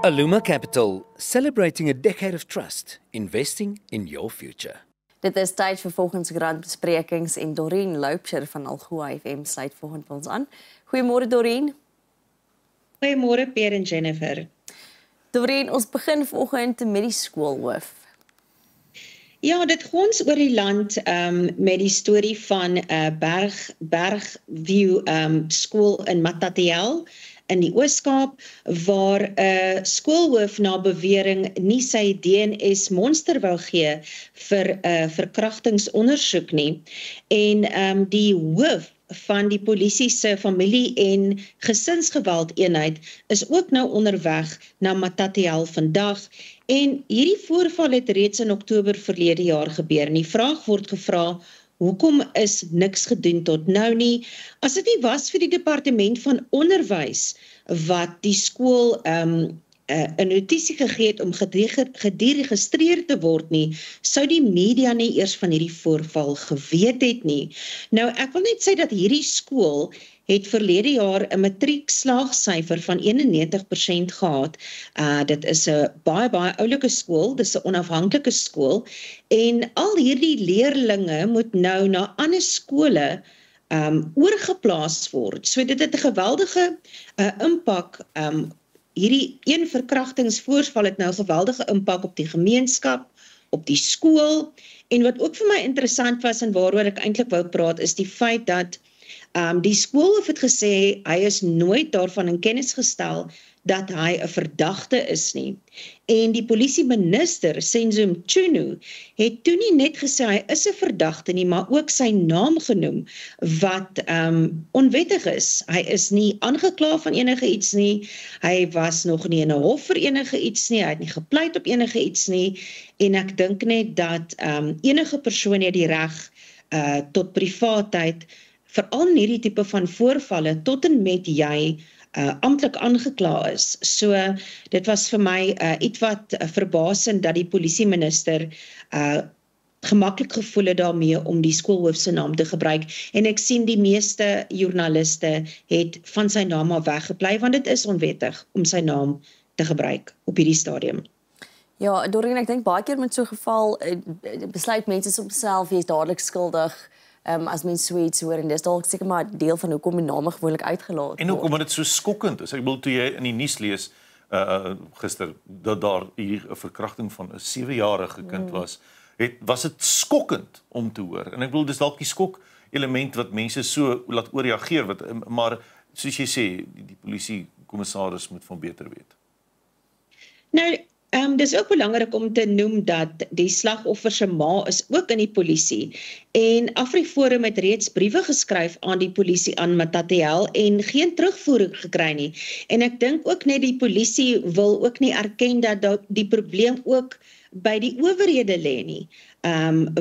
Aluma Capital, celebrating a decade of trust, investing in your future. Dit is tyd vir volgensgrandbesprekings en Doreen Loupsher van Algoa FM sluit volgend by ons aan. Goeiemôre Doreen. Goeiemôre Pierre en Jennifer. Doreen, ons begin vanoggend met die skoolhoof. Ja, dit gons oor die land met die storie van Bergview skool in Matatiel in die Oos-Kaap, waar skoolhoof na bewering nie sy DNS monster wou gee vir verkrachtingsondersoek nie. En die hoof van die polisie se familie- en gesinsgeweld eenheid is ook nou onderweg na Matatiel vandag. En hierdie voorval het reeds in Oktober verlede jaar gebeur. En die vraag word gevra, hoekom is niks gedoen tot nou nie? As dit nie was vir die departement van onderwys wat die skool 'n notisie gegee het om gederegistreer te word nie, sou die media nie eers van hierdie voorval geweet het nie. Nou, ek wil net sê dat hierdie skool het verlede jaar 'n matriekslaagsyfer van 91% gehad. Dit is 'n baie oulike skool, dis 'n onafhanklike skool, en al hierdie leerlinge moet nou na ander skole oorgeplaas word. So dit het 'n geweldige impak. Hierdie een verkrachtingsvoorval het nou 'n geweldige impak op die gemeenskap, op die skool. En wat ook vir my interessant was en waaroor ek eintlik wou praat, is die feit dat die skoolhoof het gesê hy is nooit daarvan in kennis gestel dat hy 'n verdagte is nie. En die polisieminister, Senzo Mchunu, het toe nie net gesê hy is 'n verdagte nie, maar ook sy naam genoem wat onwettig is. Hy is nie aangekla van enige iets nie, hy was nog nie in 'n hof vir enige iets nie, hy het nie gepleit op enige iets nie, en ek dink net dat enige persoon het die reg tot privaatheid, veral in hierdie tipe van voorvalle, tot en met jy amptelik aangekla is. So, dit was vir my iets wat verbasend dat die polisieminister gemaklik gevoel het daarmee om die skoolhoof se naam te gebruik. En ek sien die meeste joernaliste het van sy naam af weggebly, want dit is onwettig om sy naam te gebruik op hierdie stadium. Ja, Doreen, ek dink baie keer met so 'n geval besluit mense soms self jy is dadelik skuldig. As mens so iets hoor, en dis dalk seker maar deel van hoekom die name gewoonlik uitgelaat word. En hoekom dit so skokkend is. Ek bedoel, toe jy in die nuus lees gister dat daar hier 'n verkrachting van 'n 7-jarige kind was dit skokkend om te hoor. En ek bedoel, dis dalk die skok element wat mense so laat ooreageer, maar soos jy sê, die polisiekommissaris moet van beter weet. Nou, dis ook belangrik om te noem dat die slagoffer se ma is ook in die polisie, en AfriForum het reeds briewe geskryf aan die polisie aan Matatiel en geen terugvoering gekry nie. En ek dink ook net die polisie wil ook nie erken dat die probleem ook by die owerhede lê nie,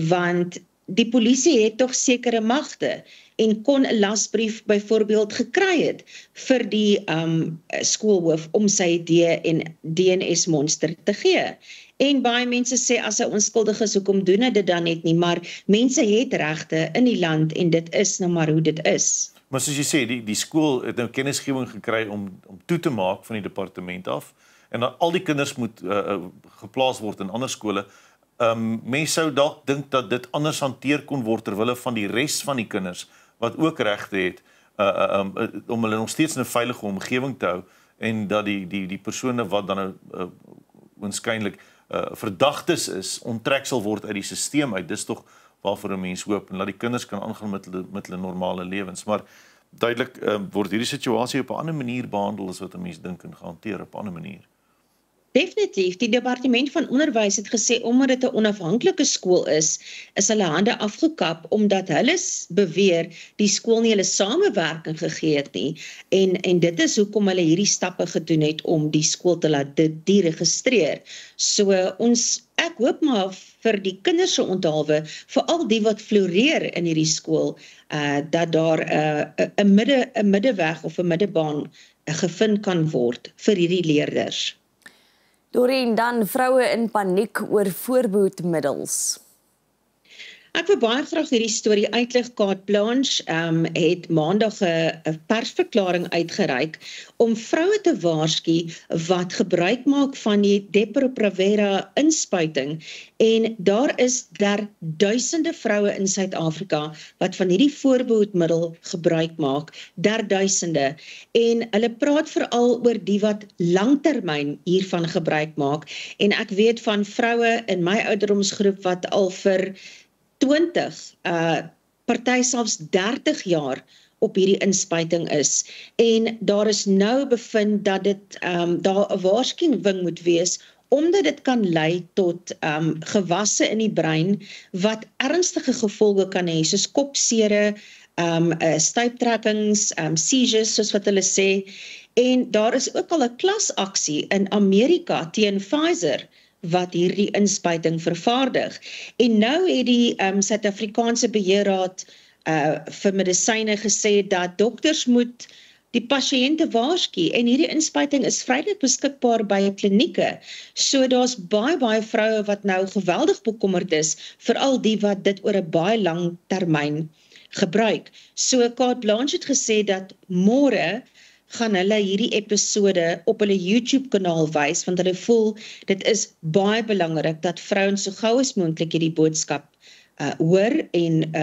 want die polisie het tog sekere magte en kon 'n lasbrief byvoorbeeld gekry het vir die skoolhoof om sy DNS monster te gee. En baie mense sê as hy onskuldig is, hoekom doen hy dit dan net nie? Maar mense het regte in die land en dit is nou maar hoe dit is. Maar soos jy sê, die skool het nou kennisgewing gekry om toe te maak van die departement af, en dan al die kinders moet geplaas word in ander skole. Mense sou dalk dink dat dit anders hanteer kon word terwille van die res van die kinders wat ook regte het om hulle nog steeds in 'n veilige omgewing te hou, en dat die persone wat dan waarskynlik verdagtes is, onttrek sal word uit die stelsel uit. Dis tog waarvoor 'n mens hoop, en laat die kinders kan aangaan met hulle normale lewens. Maar duidelik word hierdie situasie op 'n ander manier behandel as wat 'n mens dink en gehanteer op 'n ander manier. Definitief, die departement van onderwys het gesê, omdat dit 'n onafhanklike skool is hulle hande afgekap, omdat hulle beweer die skool nie hulle samewerking gegee het nie, en dit is hoekom hulle hierdie stappe gedoen het om die skool te laat deregistreer. So ek hoop maar vir die kinders se onthaalwe, veral die wat floreer in hierdie skool, dat daar 'n middeweg of 'n middebaan gevind kan word vir hierdie leerders. Doreen, dan vroue in paniek oor voorbehoedmiddels. Ek wil baie graag hierdie storie uitlig. Carte Blanche het maandag 'n persverklaring uitgereik om vroue te waarsku wat gebruik maak van die Depo-Provera inspuiting. En daar is duisende vroue in Suid-Afrika wat van hierdie voorbehoedmiddel gebruik maak, duisende. En hulle praat veral oor die wat langtermyn hiervan gebruik maak. En ek weet van vroue in my ouderdomsgroep wat al vir 20, party selfs 30 jaar op hierdie inspuiting is. En daar is nou bevind dat dit daar 'n waarskuwing moet wees, omdat dit kan lei tot gewasse in die brein wat ernstige gevolge kan hê, soos kopsere, stuiptrekkings, seizures, soos wat hulle sê. En daar is ook al 'n klasaksie in Amerika teen Pfizer wat hierdie inspuiting vervaardig. En nou het die Suid-Afrikaanse Beheerraad vir medisyne gesê dat dokters moet die pasiënte waarsku, en hierdie inspuiting is vrylik beskikbaar by klinieke. So daar's baie vroue wat nou geweldig bekommerd is, veral die wat dit oor 'n baie lang termyn gebruik. So Carte Blanche het gesê dat môre gaan hulle hierdie episode op hulle YouTube-kanaal wys, want hulle voel dit is baie belangrik dat vrouens so gou as moontlik hierdie boodskap hoor en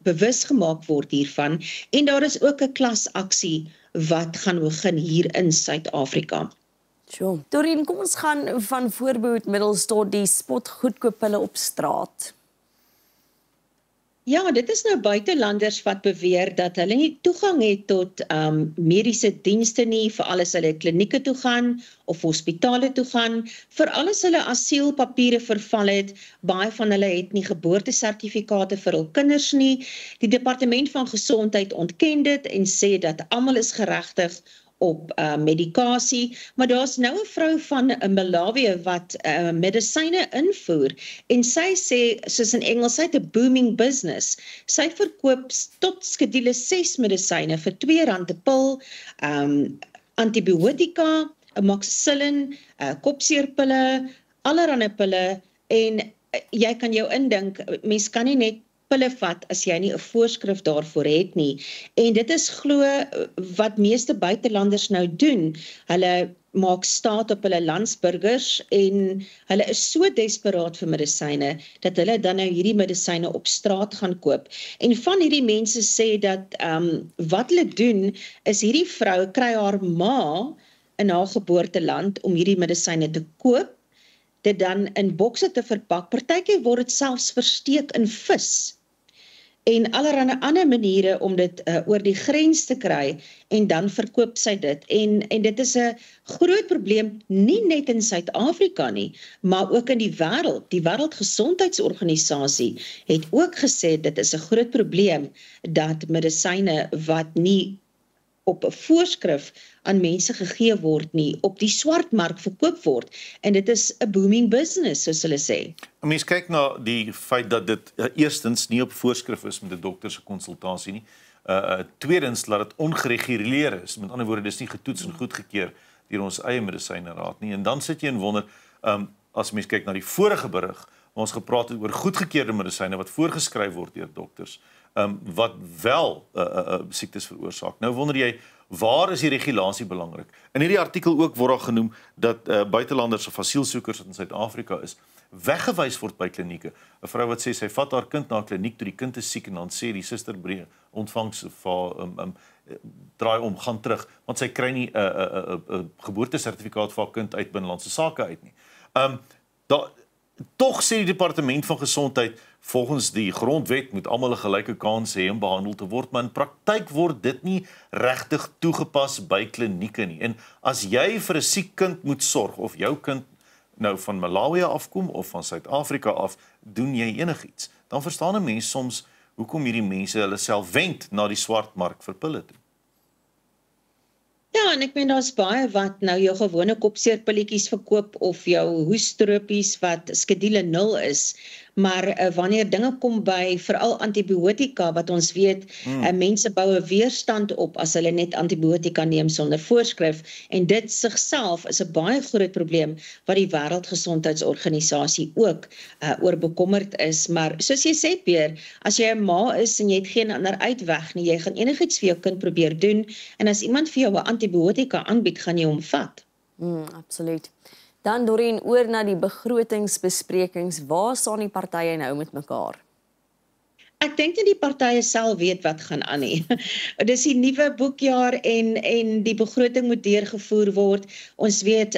bewus gemaak word hiervan. En daar is ook 'n klasaksie wat gaan begin hier in Suid-Afrika. Sjoe. Dorien, kom ons gaan van voorbehoedmiddels tot die spotgoedkoophulle op straat. Ja, dit is nou buitelanders wat beweer dat hulle nie toegang het tot mediese dienste nie, veral as hulle klinieke toe gaan of hospitale toe gaan, veral as hulle asielpapiere verval het. Baie van hulle het nie geboortesertifikate vir hul kinders nie. Die Departement van Gesondheid ontken dit en sê dat almal is geregtig op medikasie, maar daar's nou 'n vrou van Malawi wat medisyne invoer, en sy sê, soos in Engels, sy het 'n booming business. Sy verkoop tot skedule 6 medisyne vir R2 'n pil, antibiotika, amoxicillin, kopseerpille, allerlei pille, en jy kan jou indink, mens kan nie net pille vat as jy nie 'n voorskrif daarvoor het nie. En dit is glo wat meeste buitelanders nou doen. Hulle maak staat op hulle landsburgers en hulle is so desperaat vir medisyne dat hulle dan nou hierdie medisyne op straat gaan koop. En van hierdie mense sê dat wat hulle doen is hierdie vrou kry haar ma in haar geboorteland om hierdie medisyne te koop, dit dan in bokse te verpak. Partykeer word dit selfs versteek in vis. En allerlei ander maniere om dit oor die grens te kry, en dan verkoop sy dit. En dit is 'n groot probleem, nie net in Suid-Afrika nie, maar ook in die wêreld. Die Wêreldgesondheidsorganisasie het ook gesê dit is 'n groot probleem dat medisyne wat nie op 'n voorskrif aan mense gegee word nie, op die swartmark verkoop word. En dit is 'n booming business, soos hulle sê. Mens kyk na die feit dat dit eerstens nie op voorskrif is met 'n dokter se konsultasie nie. Tweedens dat dit ongereguleer is. Met ander woorde, dis nie getoets en goedgekeur deur ons eie medisyneraad nie. En dan sit jy en wonder, as mens kyk na die vorige berig, waar ons gepraat het oor goedgekeurde medisyne wat voorgeskryf word deur dokters, wat wel siektes veroorsaak. Nou wonder jy, waar is die regulasie belangrik? In hierdie artikel ook word daar genoem dat buitelanders of asielsoekers wat in Suid-Afrika is, weggewys word by klinieke. 'n Vrou wat sê sy vat haar kind na 'n kliniek toe die kind is siek, en dan sê die suster ontvangs draai om, gaan terug, want sy kry nie 'n geboortesertifikaat vir haar kind uit binnelandse sake uit nie. Tog sê die Departement van Gesondheid, volgens die grondwet moet almal 'n gelyke kans hê om behandel te word, maar in praktyk word dit nie regtig toegepas by klinieke nie. En as jy vir 'n siek kind moet sorg, of jou kind nou van Malawi afkom of van Suid-Afrika af, doen jy enigiets, dan verstaan 'n mens soms hoekom hierdie mense hulle self wend na die swartmark vir pille toe. Ja, en ek meen daar's baie wat nou jou gewone kopseerpilletjies verkoop of jou hoestropies wat skedule 0 is, maar wanneer dinge kom by veral antibiotika, wat ons weet, mense bou 'n weerstand op as hulle net antibiotika neem sonder voorskrif, en dit sigself is 'n baie groot probleem wat die Wêreldgesondheidsorganisasie ook oor bekommerd is. Maar soos jy sê, Peer, as jy 'n ma is en jy het geen ander uitweg nie, jy gaan enigiets vir jou kind probeer doen, en as iemand vir jou 'n antibiotika aanbied, gaan jy hom vat. Absoluut. Dan Dorien, oor na die begrotingsbesprekings, waar staan die partye nou met mekaar? Ek dink nie die partye self weet wat gaan aan nie. Dis die nuwe boekjaar en die begroting moet deurgevoer word. Ons weet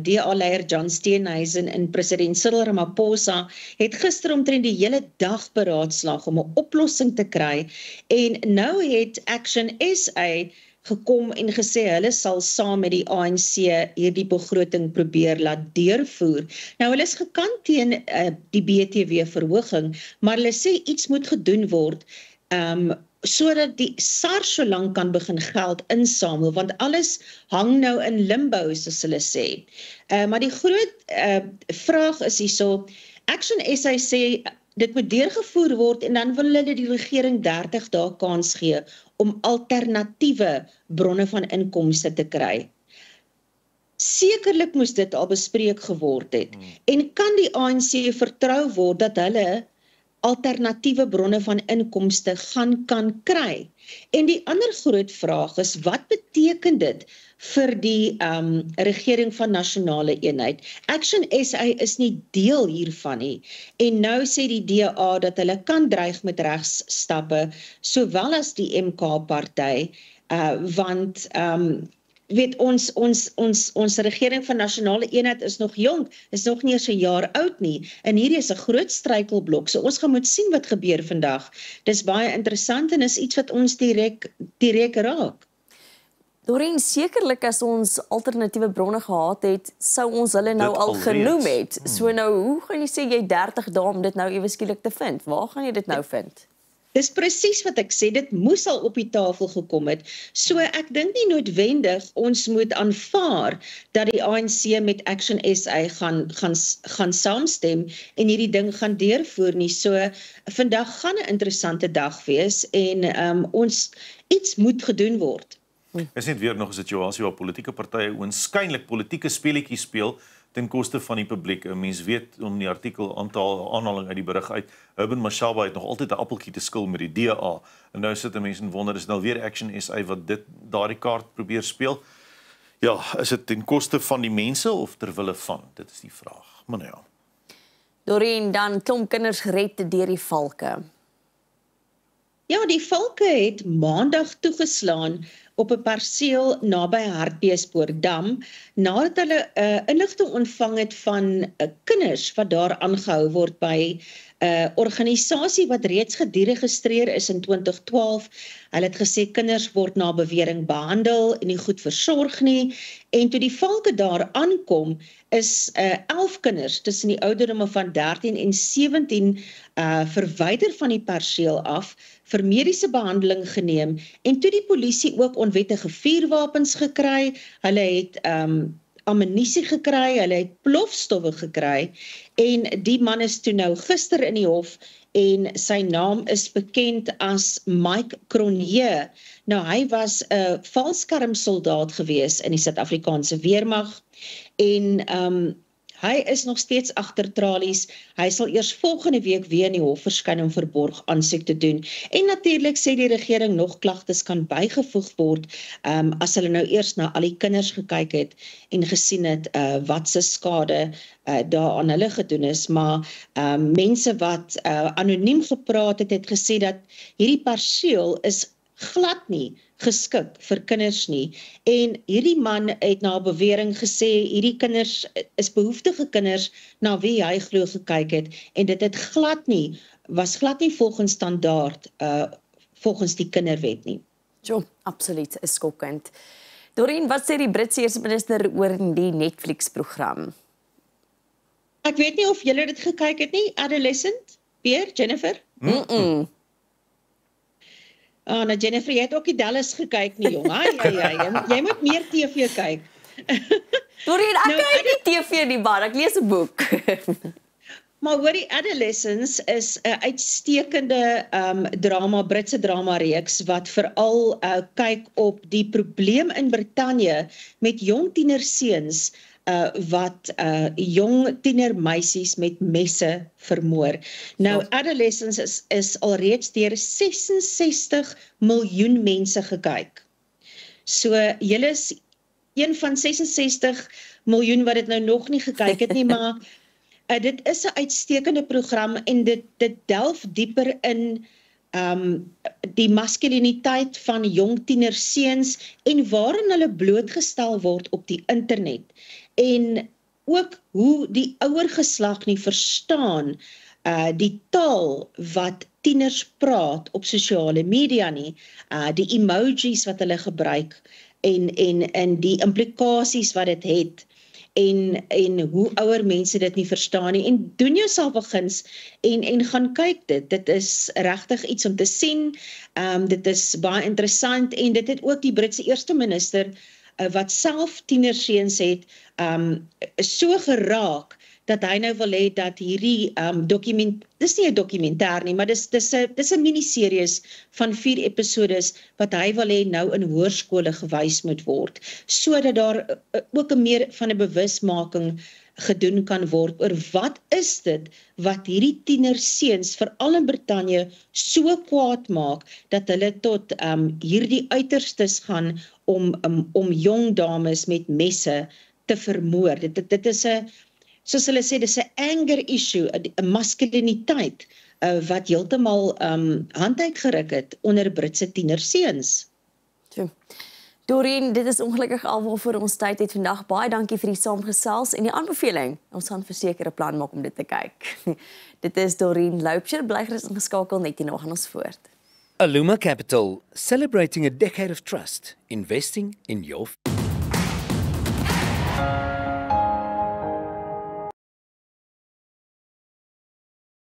DA-leier John Steenhuisen en president Cyril Ramaphosa het gister omtrent die hele dag beraadslaag om 'n oplossing te kry, en nou het Action SA gekom en gesê hulle sal saam met die ANC hierdie begroting probeer laat deurvoer. Nou hulle is gekant teen die BTW-verhoging, maar hulle sê iets moet gedoen word sodat die SARS so lank kan begin geld insamel, want alles hang nou in limbo, soos hulle sê. Maar die groot vraag is hierso, Action SA sê dit moet deurgevoer word en dan wil hulle die regering 30 dae kans gee om alternatiewe bronne van inkomste te kry. Sekerlik moes dit al bespreek geword het. En kan die ANC vertrou word dat hulle alternatiewe bronne van inkomste kan kry? En die ander groot vraag is, wat beteken dit vir die regering van nasionale eenheid? Action SA is nie deel hiervan nie. En nou sê die DA dat hulle kan dreig met regsstappe, sowel as die MK-party, want weet ons regering van nasionale eenheid is nog jonk, is nog nie eens 'n jaar oud nie, en hierdie is 'n groot struikelblok, so ons gaan moet sien wat gebeur vandag. Dis baie interessant en is iets wat ons direk raak. Dorien, sekerlik as ons alternatiewe bronne gehad het, sou ons hulle nou Dit al alreeds. genoem het. So nou, hoe gaan jy sê jy 30 dae om dit nou ewe skielik te vind? Waar gaan jy dit nou vind? Dis presies wat ek sê, dit moes al op die tafel gekom het. So ek dink nie noodwendig ons moet aanvaar dat die ANC met Action SA gaan saamstem en hierdie ding gaan deurvoer nie. So vandag gaan 'n interessante dag wees en ons iets moet gedoen word. Is net weer nog 'n situasie waar politieke partye oënskynlik politieke speletjies speel ten koste van die publiek. 'n Mens weet om die artikel aanhaling uit die berig uit, Urban Mashaba het nog altyd 'n appeltjie te skil met die DA. En nou sit 'n mens en wonder, is nou weer Action SA wat daardie kaart probeer speel? Ja, is dit ten koste van die mense of ter wille van? Dit is die vraag. Maar nou ja. Dorien, dan klomp kinders gered deur die valke. Ja, die valke het maandag toegeslaan op 'n perseel naby Hartbeespoortdam, nadat hulle inligting ontvang het van kinders wat daar aangehou word by 'n organisasie wat reeds gediregistreer is in 2012. Hulle het gesê kinders word na bewering behandel en nie goed versorg nie. En toe die valke daar aankom, is 11 kinders tussen die ouderdomme van 13 en 17 verwyder van die perseel af, vir mediese behandeling geneem, en toe die polisie ook onwettige vuurwapens gekry, hulle het ammunisie gekry, hulle het plofstowwe gekry, en die man is toe nou gister in die hof, en sy naam is bekend as Mike Cronje. Nou, hy was 'n valskermsoldaat gewees in die Suid-Afrikaanse weermag, en hy is nog steeds agter tralies. Hy sal eers volgende week weer in die hof verskyn om verborg aansoek te doen. En natuurlik sê die regering nog klagtes kan bygevoeg word as hulle nou eers na al die kinders gekyk het en gesien het wat se skade daar aan hulle gedoen is. Maar mense wat anoniem gepraat het, het gesê dat hierdie perseel is glad nie geskik vir kinders nie. En hierdie man het na bewering gesê, hierdie kinders is behoeftige kinders na wie hy glo gekyk het, en dit het was glad nie volgens standaard, volgens die kinderwet nie. Jo, absoluut, is skokkend. Dorien, wat sê die Britse eerste minister oor die Netflix-program? Ek weet nie of julle dit gekyk het nie, Adolescent, Pierre, Jennifer? Nou Jennifer, jy het ook die Dallas gekyk nie, jong. Jy moet meer TV kyk. Dorien, ek kyk nie TV nie, maar ek lees 'n boek. Maar hoorie, Adolescence is 'n uitstekende drama, Britse drama reeks wat veral kyk op die probleem in Brittanje met jong tienerseuns wat jong tienermeisies met messe vermoor. Nou, Adolescence is alreeds deur 66 miljoen mense gekyk. So, julle is een van 66 miljoen wat dit nou nog nie gekyk het nie, maar dit is 'n uitstekende program en dit delf dieper in die maskuliniteit van jong tienerseuns en waarin hulle blootgestel word op die internet. En ook hoe die ouer geslag nie verstaan die taal wat tieners praat op sosiale media nie, die emojis wat hulle gebruik en die implikasies wat dit het. En hoe ouer mense dit nie verstaan nie, en doen jouself 'n guns en gaan kyk dit. Dit is regtig iets om te sien, dit is baie interessant, en dit het ook die Britse eerste minister, wat self tienerseuns het, so geraak, dat hy nou wil hê dat hierdie dis nie 'n dokumentêr nie, maar dis 'n miniseries van 4 episodes wat hy wil hê nou in hoërskole gewys moet word, sodat daar ook meer van 'n bewusmaking gedoen kan word oor wat is dit wat hierdie tienerseuns veral in Brittanje so kwaad maak dat hulle tot hierdie uiterstes gaan om jong dames met messe te vermoor. Dit is 'n, soos hulle sê, dis 'n anger issue, 'n maskuliniteit wat heeltemal hand uitgeruk het onder Britse tienerseuns. Dorien, dit is ongelukkig al waarvoor ons tyd het vandag. Baie dankie vir die saamgesels en die aanbeveling. Ons gaan verseker 'n plan maak om dit te kyk. Dit is Dorien Loubser, bly gerus ingeskakel, net hierna gaan ons voort. Aluma Capital, celebrating a decade of trust, investing in your